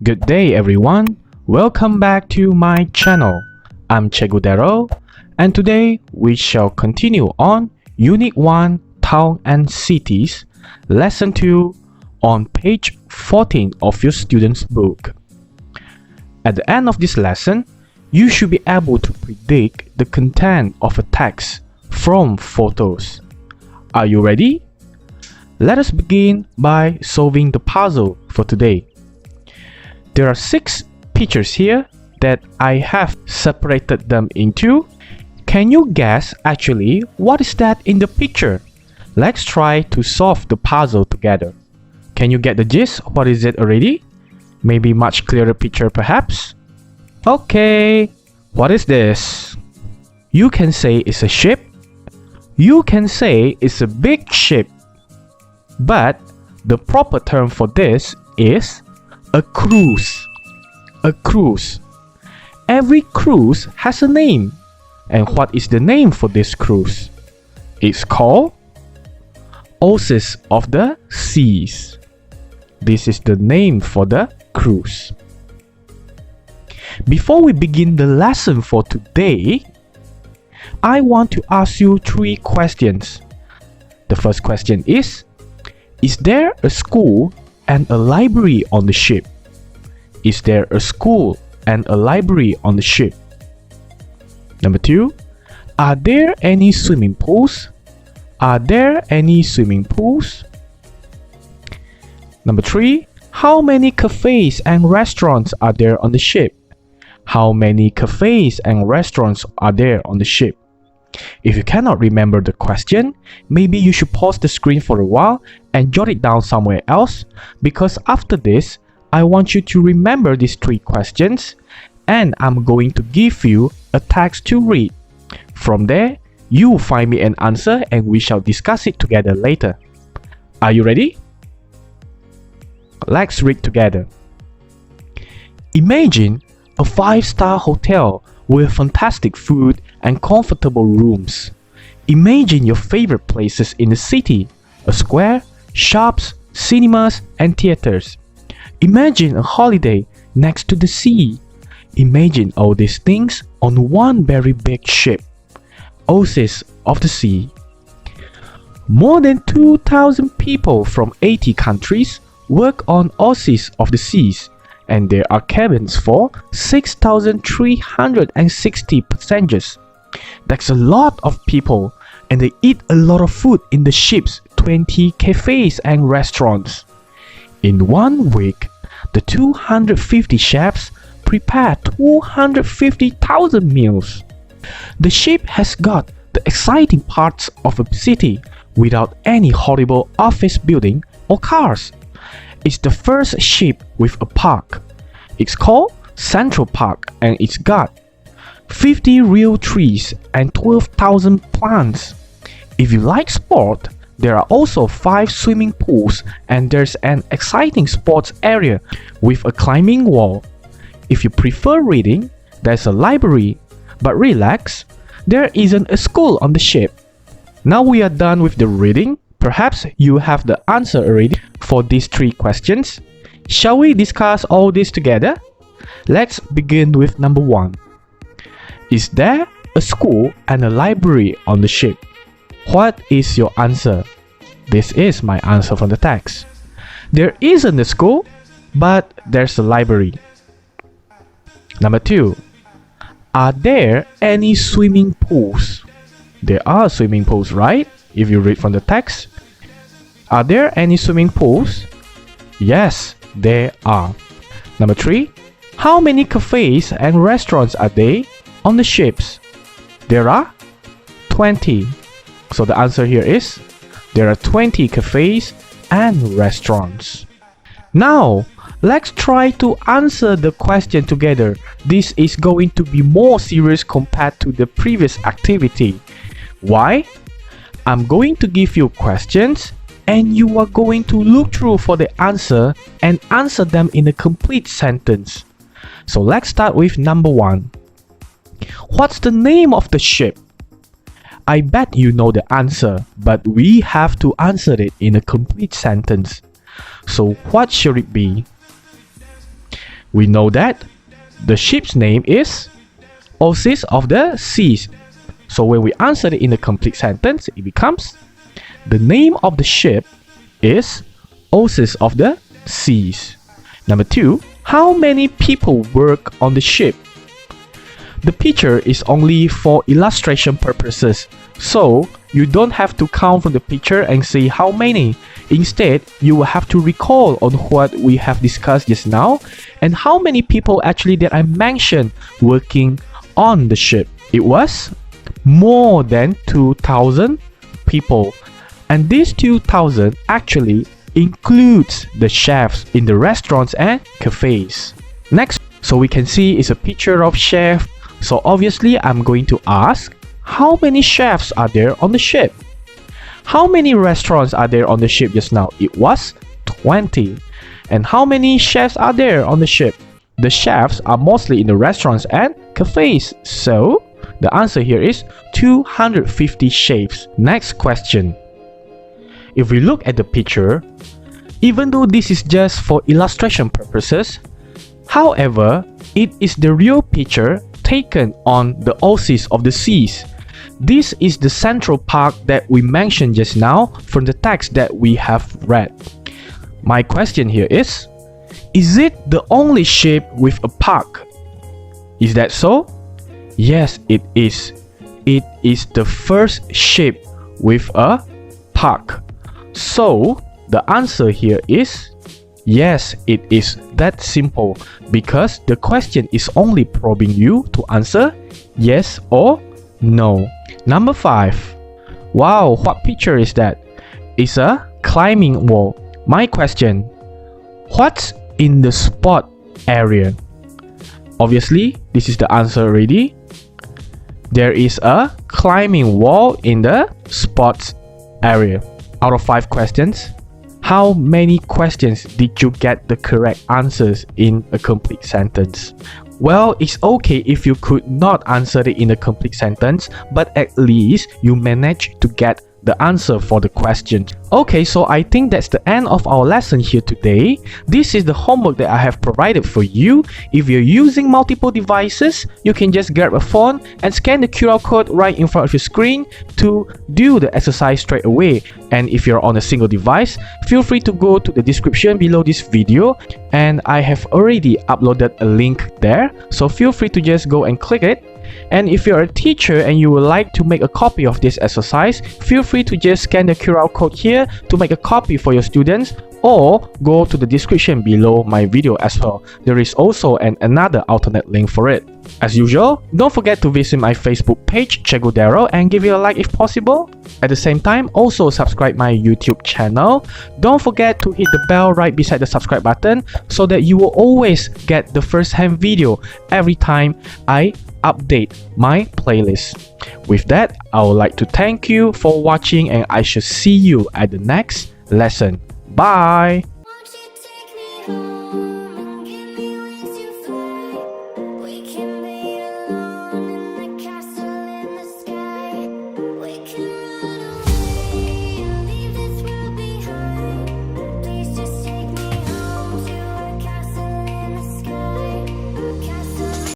Good day everyone, welcome back to my channel. I'm Cikgu Darrel, and today we shall continue on Unit 1 Town and Cities, Lesson 2 on page 14 of your student's book. At the end of this lesson, you should be able to predict the content of a text from photos. Are you ready? Let us begin by solving the puzzle for today. There are 6 pictures here that I have separated them into. Can you guess actually what is that in the picture? Let's try to solve the puzzle together. Can you get the gist? What is it already? Maybe much clearer picture perhaps? Okay, what is this? You can say it's a ship. You can say it's a big ship. But the proper term for this is a cruise. A cruise. Every cruise has a name. And what is the name for this cruise? It's called Oasis of the Seas. This is the name for the cruise. Before we begin the lesson for today, I want to ask you 3 questions. The first question is there a school and a library on the ship? Is there a school and a library on the ship? Number 2, are there any swimming pools? Are there any swimming pools? Number 3, how many cafes and restaurants are there on the ship? How many cafes and restaurants are there on the ship? If you cannot remember the question, maybe you should pause the screen for a while and jot it down somewhere else, because after this, I want you to remember these 3 questions and I'm going to give you a text to read. From there, you will find me an answer and we shall discuss it together later. Are you ready? Let's read together. Imagine a 5-star hotel with fantastic food and comfortable rooms. Imagine your favorite places in the city, a square, shops, cinemas, and theaters. Imagine a holiday next to the sea. Imagine all these things on one very big ship, Oasis of the Sea. More than 2,000 people from 80 countries work on Oasis of the Seas, and there are cabins for 6,360 passengers. That's a lot of people, and they eat a lot of food in the ship's 20 cafes and restaurants. In 1 week, the 250 chefs prepare 250,000 meals. The ship has got the exciting parts of a city without any horrible office building or cars. It's the first ship with a park. It's called Central Park and it's got 50 real trees and 12,000 plants. If you like sport, there are also 5 swimming pools and there's an exciting sports area with a climbing wall. If you prefer reading, there's a library. But relax, there isn't a school on the ship. Now we are done with the reading. Perhaps you have the answer already for these 3 questions. Shall we discuss all this together? Let's begin with number 1. Is there a school and a library on the ship? What is your answer? This is my answer from the text. There isn't a school, but there's a library. Number 2. Are there any swimming pools? There are swimming pools, right? If you read from the text. Are there any swimming pools? Yes, there are. Number 3. How many cafes and restaurants are there on the ships? There are 20. So the answer here is there are 20 cafes and restaurants. Now, let's try to answer the question together. This is going to be more serious compared to the previous activity. Why? I'm going to give you questions and you are going to look through for the answer and answer them in a complete sentence. So let's start with number 1. What's the name of the ship? I bet you know the answer, but we have to answer it in a complete sentence. So what should it be? We know that the ship's name is Oasis of the Seas. So when we answer it in a complete sentence, it becomes the name of the ship is Oasis of the Seas. Number 2, how many people work on the ship? The picture is only for illustration purposes, so you don't have to count from the picture and say how many. Instead, you will have to recall on what we have discussed just now and how many people actually that I mentioned working on the ship. It was more than 2,000 people, and these 2,000 actually includes the chefs in the restaurants and cafes. Next, so we can see is a picture of chef. So obviously I'm going to ask, how many chefs are there on the ship? How many restaurants are there on the ship just now? It was 20. And how many chefs are there on the ship? The chefs are mostly in the restaurants and cafes. So the answer here is 250 chefs. Next question. If we look at the picture, even though this is just for illustration purposes, however, it is the real picture taken on the Oasis of the Seas. This is the central park that we mentioned just now from the text that we have read. My question here is it the only ship with a park? Is that so? Yes, it is. It is the first ship with a park. So the answer here is yes, it is that simple, because the question is only probing you to answer yes or no. Number 5. Wow, what picture is that? It's a climbing wall. My question, what's in the spot area? Obviously, this is the answer already. There is a climbing wall in the spots area. Out of 5 questions, how many questions did you get the correct answers in a complete sentence? Well, it's okay if you could not answer it in a complete sentence, but at least you managed to get the answer for the question. Okay, so I think that's the end of our lesson here today. This is the homework that I have provided for you. If you're using multiple devices, you can just grab a phone and scan the QR code right in front of your screen to do the exercise straight away. And if you're on a single device, feel free to go to the description below this video, and I have already uploaded a link there, so feel free to just go and click it. And if you're a teacher and you would like to make a copy of this exercise, feel free to just scan the QR code here to make a copy for your students, or go to the description below my video as well. There is also another alternate link for it. As usual, don't forget to visit my Facebook page, Cikgu Darrel, and give it a like if possible. At the same time, also subscribe my YouTube channel. Don't forget to hit the bell right beside the subscribe button so that you will always get the first-hand video every time I update my playlist. With that, I would like to thank you for watching, and I shall see you at the next lesson. Bye!